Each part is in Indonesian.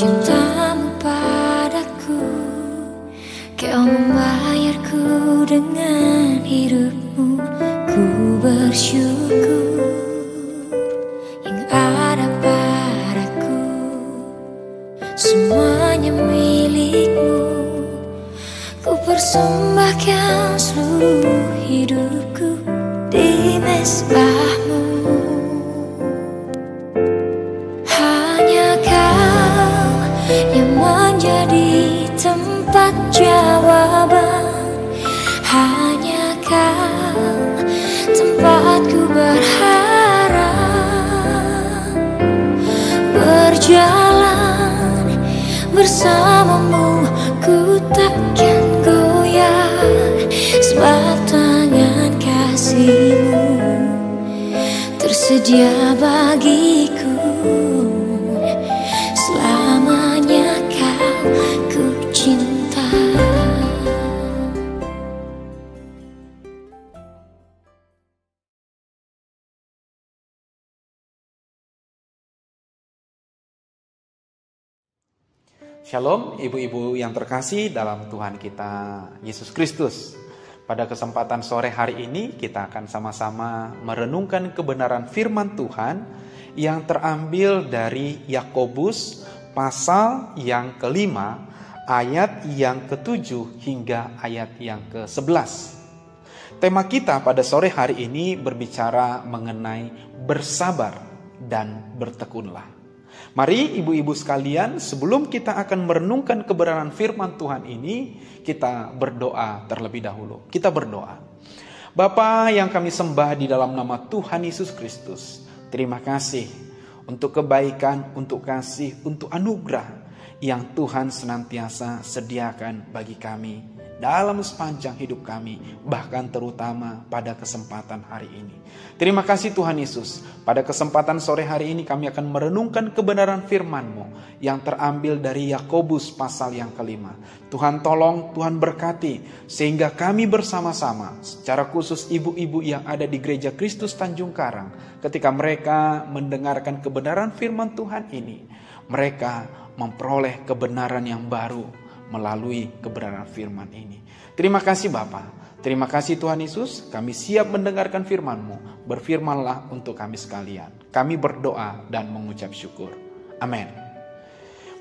Cintamu padaku, kau membayarku dengan hidupmu. Ku bersyukur yang ada padaku, semuanya milikmu. Ku persembahkan seluruh hidupku di mezbahmu. Hanya kau yang menjadi tempat jawaban. Hanya kau tempatku berharap. Berjalan bersamamu ku takkan goyah, sebab tangan kasih-Mu tersedia bagiku. Selamanya kau ku cinta. Shalom ibu-ibu yang terkasih dalam Tuhan kita Yesus Kristus. Pada kesempatan sore hari ini kita akan sama-sama merenungkan kebenaran firman Tuhan yang terambil dari Yakobus pasal yang kelima, ayat yang ke-7 hingga ayat yang ke-11. Tema kita pada sore hari ini berbicara mengenai bersabar dan bertekunlah. Mari ibu-ibu sekalian, sebelum kita akan merenungkan kebenaran firman Tuhan ini, kita berdoa terlebih dahulu. Kita berdoa. Bapa yang kami sembah di dalam nama Tuhan Yesus Kristus, terima kasih untuk kebaikan, untuk kasih, untuk anugerah yang Tuhan senantiasa sediakan bagi kami dalam sepanjang hidup kami, bahkan terutama pada kesempatan hari ini. Terima kasih Tuhan Yesus. Pada kesempatan sore hari ini kami akan merenungkan kebenaran firman-Mu yang terambil dari Yakobus pasal yang kelima. Tuhan tolong, Tuhan berkati, sehingga kami bersama-sama, secara khusus ibu-ibu yang ada di Gereja Kristus Tanjung Karang, ketika mereka mendengarkan kebenaran firman Tuhan ini, mereka memperoleh kebenaran yang baru melalui kebenaran firman ini. Terima kasih Bapa. Terima kasih Tuhan Yesus. Kami siap mendengarkan firman-Mu. Berfirmanlah untuk kami sekalian. Kami berdoa dan mengucap syukur. Amin.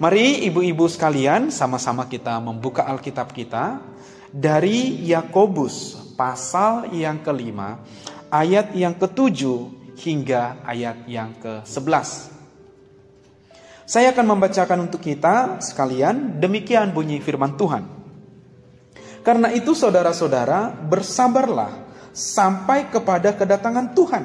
Mari ibu-ibu sekalian, sama-sama kita membuka Alkitab kita dari Yakobus pasal yang kelima, ayat yang ke-7 hingga ayat yang ke-11. Saya akan membacakan untuk kita sekalian, demikian bunyi firman Tuhan. Karena itu saudara-saudara, bersabarlah sampai kepada kedatangan Tuhan.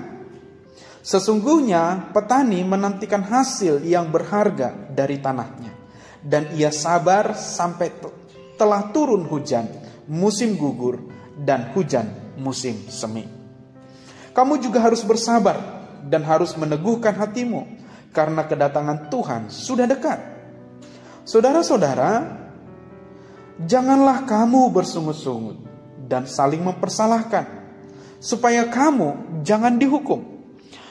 Sesungguhnya petani menantikan hasil yang berharga dari tanahnya, dan ia sabar sampai telah turun hujan musim gugur dan hujan musim semi. Kamu juga harus bersabar dan harus meneguhkan hatimu, karena kedatangan Tuhan sudah dekat. Saudara-saudara, janganlah kamu bersungut-sungut dan saling mempersalahkan, supaya kamu jangan dihukum.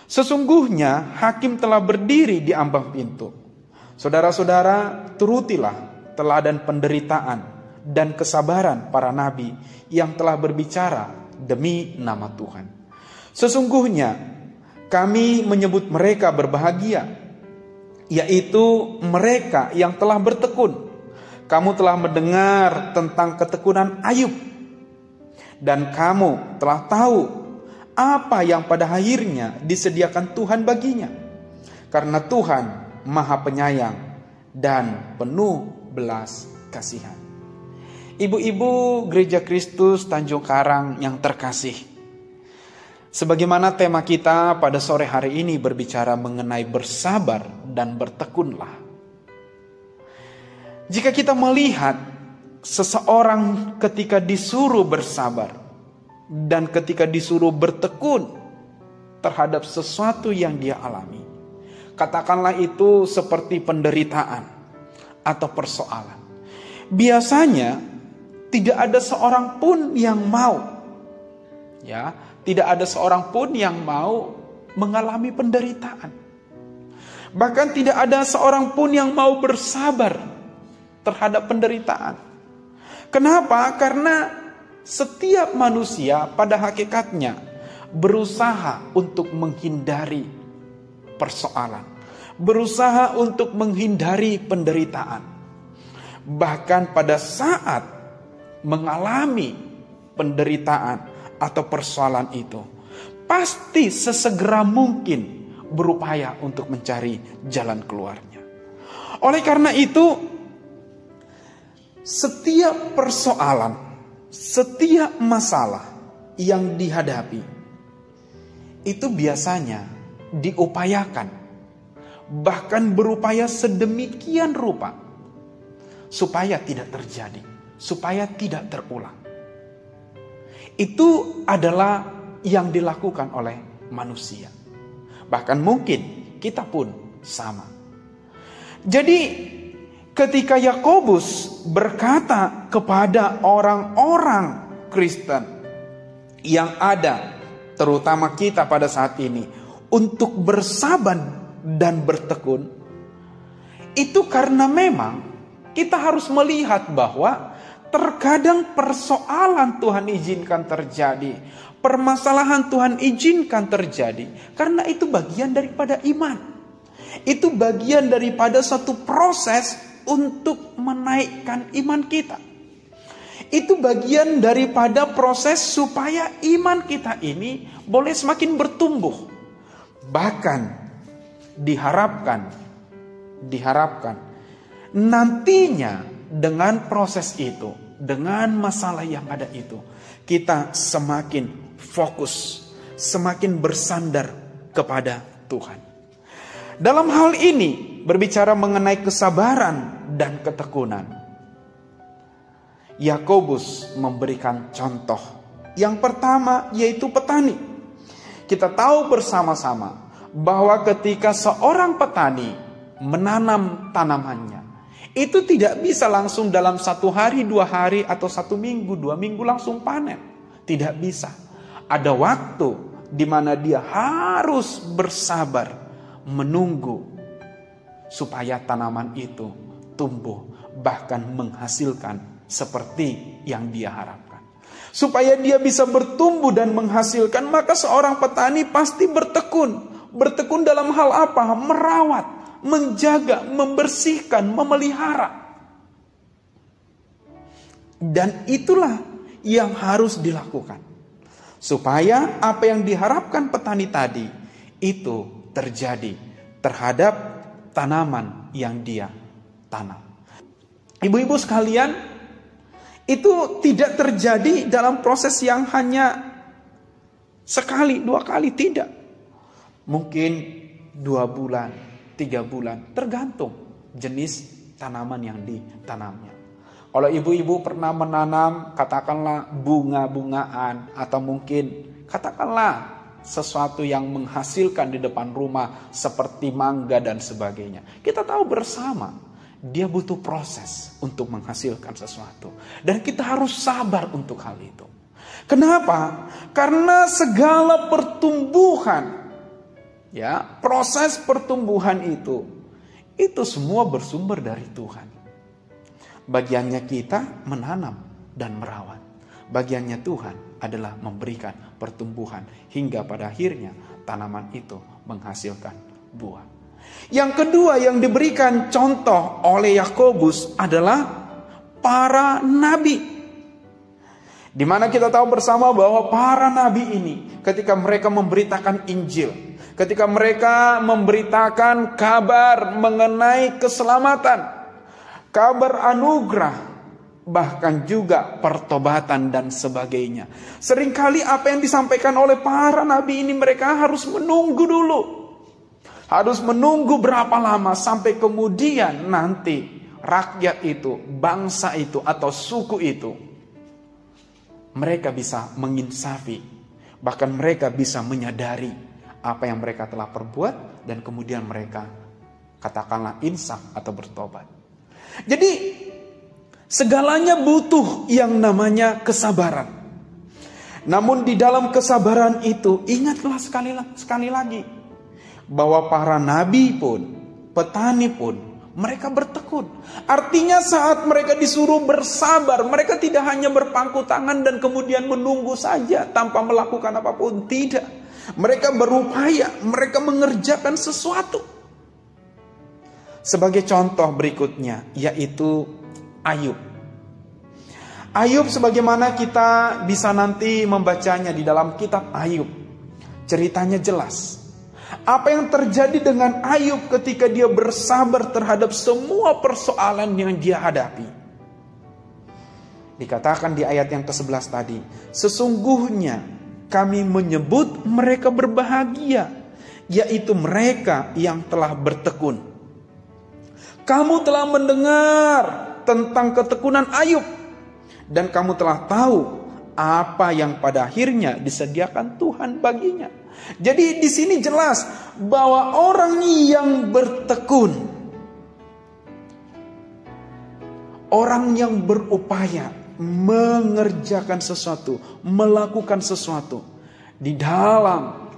Sesungguhnya hakim telah berdiri di ambang pintu. Saudara-saudara, turutilah teladan penderitaan dan kesabaran para nabi yang telah berbicara demi nama Tuhan. Sesungguhnya kami menyebut mereka berbahagia, yaitu mereka yang telah bertekun. Kamu telah mendengar tentang ketekunan Ayub, dan kamu telah tahu apa yang pada akhirnya disediakan Tuhan baginya. Karena Tuhan Maha Penyayang dan penuh belas kasihan. Ibu-ibu Gereja Kristus Tanjung Karang yang terkasih, sebagaimana tema kita pada sore hari ini berbicara mengenai bersabar dan bertekunlah. Jika kita melihat seseorang ketika disuruh bersabar dan ketika disuruh bertekun terhadap sesuatu yang dia alami, katakanlah itu seperti penderitaan atau persoalan, biasanya tidak ada seorang pun yang mau, tidak ada seorang pun yang mau mengalami penderitaan. Bahkan tidak ada seorang pun yang mau bersabar terhadap penderitaan. Kenapa? Karena setiap manusia pada hakikatnya berusaha untuk menghindari persoalan, berusaha untuk menghindari penderitaan. Bahkan pada saat mengalami penderitaan atau persoalan itu, pasti sesegera mungkin berupaya untuk mencari jalan keluarnya. Oleh karena itu, setiap persoalan, setiap masalah yang dihadapi, itu biasanya diupayakan, bahkan berupaya sedemikian rupa, supaya tidak terjadi, supaya tidak terulang. Itu adalah yang dilakukan oleh manusia. Bahkan mungkin kita pun sama. Jadi ketika Yakobus berkata kepada orang-orang Kristen yang ada, terutama kita pada saat ini, untuk bersabar dan bertekun, itu karena memang kita harus melihat bahwa terkadang persoalan Tuhan izinkan terjadi, permasalahan Tuhan izinkan terjadi, karena itu bagian daripada iman. Itu bagian daripada satu proses untuk menaikkan iman kita. Itu bagian daripada proses supaya iman kita ini boleh semakin bertumbuh. Bahkan diharapkan nantinya dengan proses itu, dengan masalah yang ada itu, kita semakin fokus, semakin bersandar kepada Tuhan. Dalam hal ini berbicara mengenai kesabaran dan ketekunan, Yakobus memberikan contoh. Yang pertama yaitu petani. Kita tahu bersama-sama bahwa ketika seorang petani menanam tanamannya, itu tidak bisa langsung dalam 1 hari, 2 hari, atau 1 minggu, 2 minggu langsung panen. Tidak bisa. Ada waktu di mana dia harus bersabar menunggu supaya tanaman itu tumbuh, bahkan menghasilkan seperti yang dia harapkan. Supaya dia bisa bertumbuh dan menghasilkan, maka seorang petani pasti bertekun. Bertekun dalam hal apa? Merawat, menjaga, membersihkan, memelihara. Dan itulah yang harus dilakukan, supaya apa yang diharapkan petani tadi itu terjadi terhadap tanaman yang dia tanam. Ibu-ibu sekalian, itu tidak terjadi dalam proses yang hanya sekali, 2 kali, tidak. Mungkin 2 bulan, 3 bulan, tergantung jenis tanaman yang ditanamnya. Kalau ibu-ibu pernah menanam katakanlah bunga-bungaan, atau mungkin katakanlah sesuatu yang menghasilkan di depan rumah seperti mangga dan sebagainya, kita tahu bersama dia butuh proses untuk menghasilkan sesuatu, dan kita harus sabar untuk hal itu. Kenapa? Karena segala pertumbuhan, ya, proses pertumbuhan itu semua bersumber dari Tuhan. Bagiannya kita menanam dan merawat. Bagiannya Tuhan adalah memberikan pertumbuhan hingga pada akhirnya tanaman itu menghasilkan buah. Yang kedua yang diberikan contoh oleh Yakobus adalah para nabi. Di mana kita tahu bersama bahwa para nabi ini ketika mereka memberitakan Injil, ketika mereka memberitakan kabar mengenai keselamatan, kabar anugerah, bahkan juga pertobatan dan sebagainya, seringkali apa yang disampaikan oleh para nabi ini, mereka harus menunggu dulu. Harus menunggu berapa lama sampai kemudian nanti rakyat itu, bangsa itu atau suku itu, mereka bisa menginsafi, bahkan mereka bisa menyadari apa yang mereka telah perbuat, dan kemudian mereka katakanlah insaf atau bertobat. Jadi segalanya butuh yang namanya kesabaran. Namun di dalam kesabaran itu, ingatlah sekali lagi bahwa para nabi pun petani pun mereka bertekun. Artinya saat mereka disuruh bersabar, mereka tidak hanya berpangku tangan dan kemudian menunggu saja tanpa melakukan apapun. Tidak. Mereka berupaya, mereka mengerjakan sesuatu. Sebagai contoh berikutnya, yaitu Ayub. Ayub sebagaimana kita bisa nanti membacanya di dalam kitab Ayub. Ceritanya jelas. Apa yang terjadi dengan Ayub ketika dia bersabar terhadap semua persoalan yang dia hadapi. Dikatakan di ayat yang ke-11 tadi, sesungguhnya kami menyebut mereka berbahagia, yaitu mereka yang telah bertekun. Kamu telah mendengar tentang ketekunan Ayub, dan kamu telah tahu apa yang pada akhirnya disediakan Tuhan baginya. Jadi di sini jelas bahwa orang yang bertekun, orang yang berupaya mengerjakan sesuatu, melakukan sesuatu di dalam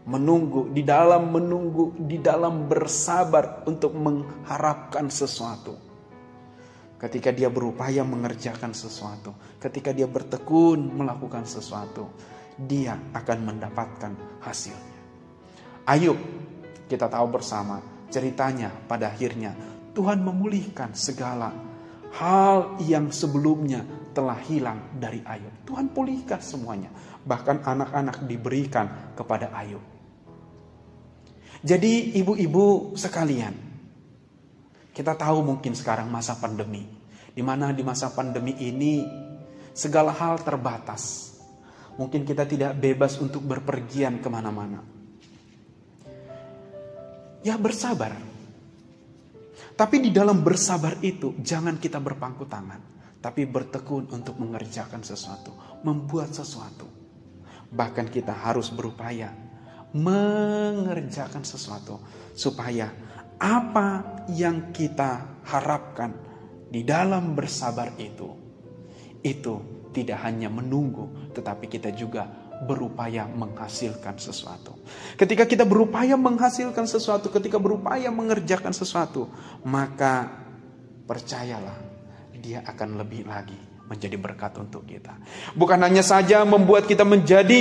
menunggu, di dalam bersabar untuk mengharapkan sesuatu. Ketika dia berupaya mengerjakan sesuatu, ketika dia bertekun melakukan sesuatu, dia akan mendapatkan hasilnya. Ayub, kita tahu bersama ceritanya pada akhirnya Tuhan memulihkan segala hal yang sebelumnya telah hilang dari Ayub. Tuhan pulihkan semuanya. Bahkan anak-anak diberikan kepada Ayub. Jadi ibu-ibu sekalian, kita tahu mungkin sekarang masa pandemi, di mana di masa pandemi ini segala hal terbatas. Mungkin kita tidak bebas untuk berpergian kemana-mana. Ya bersabar. Tapi di dalam bersabar itu jangan kita berpangku tangan, tapi bertekun untuk mengerjakan sesuatu, membuat sesuatu. Bahkan kita harus berupaya mengerjakan sesuatu supaya apa yang kita harapkan di dalam bersabar itu tidak hanya menunggu, tetapi kita juga berupaya menghasilkan sesuatu. Ketika kita berupaya menghasilkan sesuatu, ketika berupaya mengerjakan sesuatu, maka percayalah, dia akan lebih lagi menjadi berkat untuk kita. Bukan hanya saja membuat kita menjadi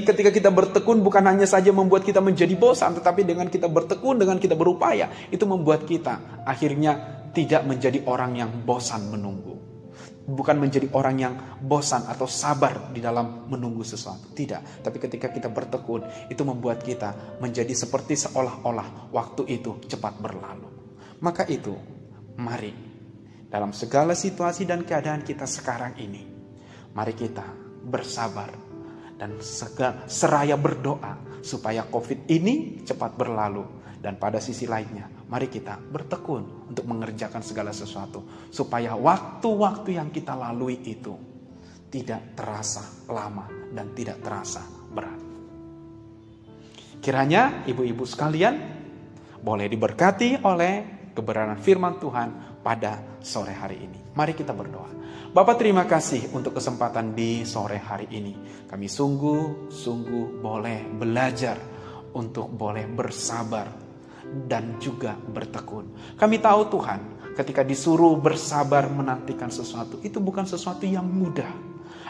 ketika kita bertekun, bukan hanya saja membuat kita menjadi bosan, tetapi dengan kita bertekun, dengan kita berupaya, itu membuat kita akhirnya tidak menjadi orang yang bosan menunggu. Bukan menjadi orang yang bosan atau sabar di dalam menunggu sesuatu. Tidak. Tapi ketika kita bertekun, itu membuat kita menjadi seperti seolah-olah waktu itu cepat berlalu. Maka itu, mari dalam segala situasi dan keadaan kita sekarang ini, mari kita bersabar dan seraya berdoa supaya COVID ini cepat berlalu. Dan pada sisi lainnya, mari kita bertekun untuk mengerjakan segala sesuatu. Supaya waktu-waktu yang kita lalui itu tidak terasa lama dan tidak terasa berat. Kiranya ibu-ibu sekalian boleh diberkati oleh kebenaran firman Tuhan pada sore hari ini. Mari kita berdoa. Bapa, terima kasih untuk kesempatan di sore hari ini. Kami sungguh boleh belajar untuk boleh bersabar dan juga bertekun. Kami tahu Tuhan, ketika disuruh bersabar menantikan sesuatu, itu bukan sesuatu yang mudah.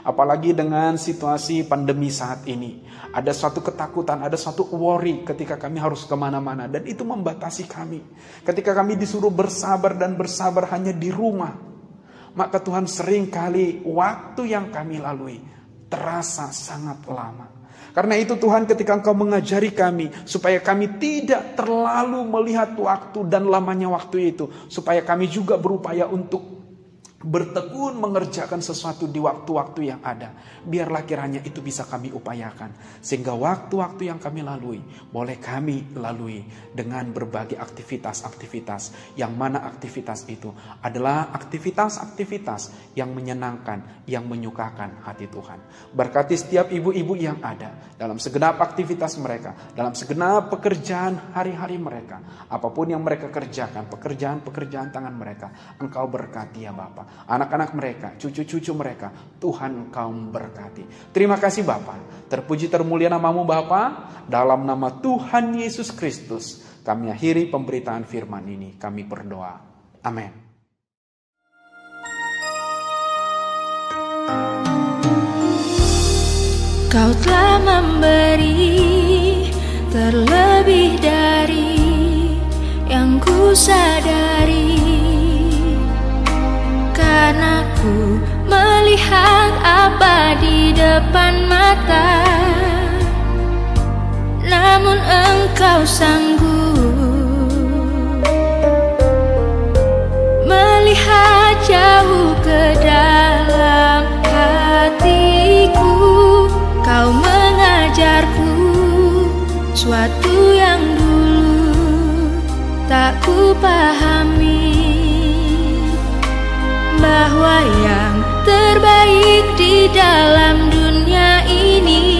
Apalagi dengan situasi pandemi saat ini. Ada suatu ketakutan, ada suatu worry ketika kami harus kemana-mana. Dan itu membatasi kami. Ketika kami disuruh bersabar dan bersabar hanya di rumah, maka Tuhan seringkali waktu yang kami lalui terasa sangat lama. Karena itu Tuhan, ketika Engkau mengajari kami supaya kami tidak terlalu melihat waktu dan lamanya waktu itu, supaya kami juga berupaya untuk bertekun mengerjakan sesuatu di waktu-waktu yang ada. Biarlah kiranya itu bisa kami upayakan. Sehingga waktu-waktu yang kami lalui, boleh kami lalui dengan berbagai aktivitas-aktivitas. Yang mana aktivitas itu adalah aktivitas-aktivitas yang menyenangkan, yang menyukakan hati Tuhan. Berkati setiap ibu-ibu yang ada dalam segenap aktivitas mereka, dalam segenap pekerjaan hari-hari mereka. Apapun yang mereka kerjakan, pekerjaan-pekerjaan tangan mereka, Engkau berkati ya Bapa. Anak-anak mereka, cucu-cucu mereka, Tuhan Engkau memberkati. Terima kasih Bapa. Terpuji termulia namamu Bapa. Dalam nama Tuhan Yesus Kristus kami akhiri pemberitaan firman ini. Kami berdoa. Amin. Kau telah memberi terlebih dari yang ku sadari, karena ku melihat apa di depan mata, namun Engkau sanggup melihat jauh ke dalam hatiku. Kau mengajarku suatu yang dulu tak ku pahami, bahwa yang terbaik di dalam dunia ini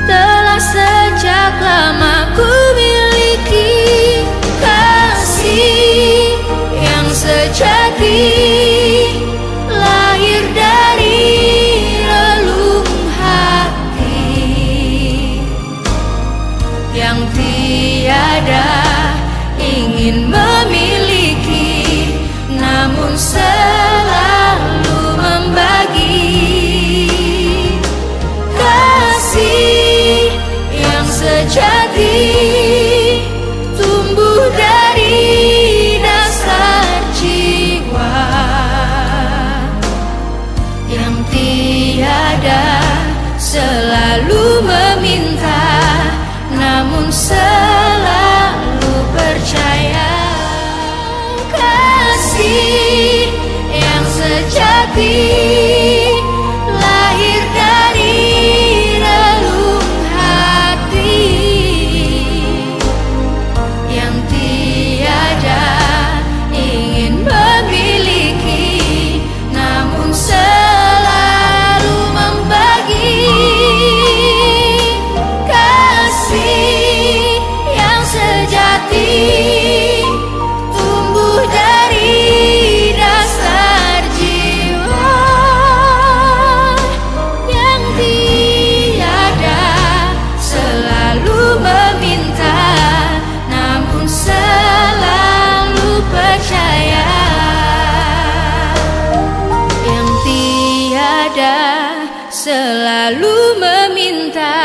telah sejak lama ku miliki. Kasih yang sejati lahir dari relung hati yang tiada ingin memiliki, namun selalu membagi. Kasih yang sejati tumbuh dari dasar jiwa yang tiada selalu meminta, namun selalu percaya. Kasih yang sejati lahir dari relung hati yang tiada ingin memiliki, namun selalu membagi. Kasih yang sejati tumbuh dari dasar jiwa yang tiada selalu meminta, namun selalu percaya. Yang tiada selalu meminta,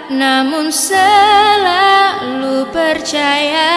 namun selalu percaya.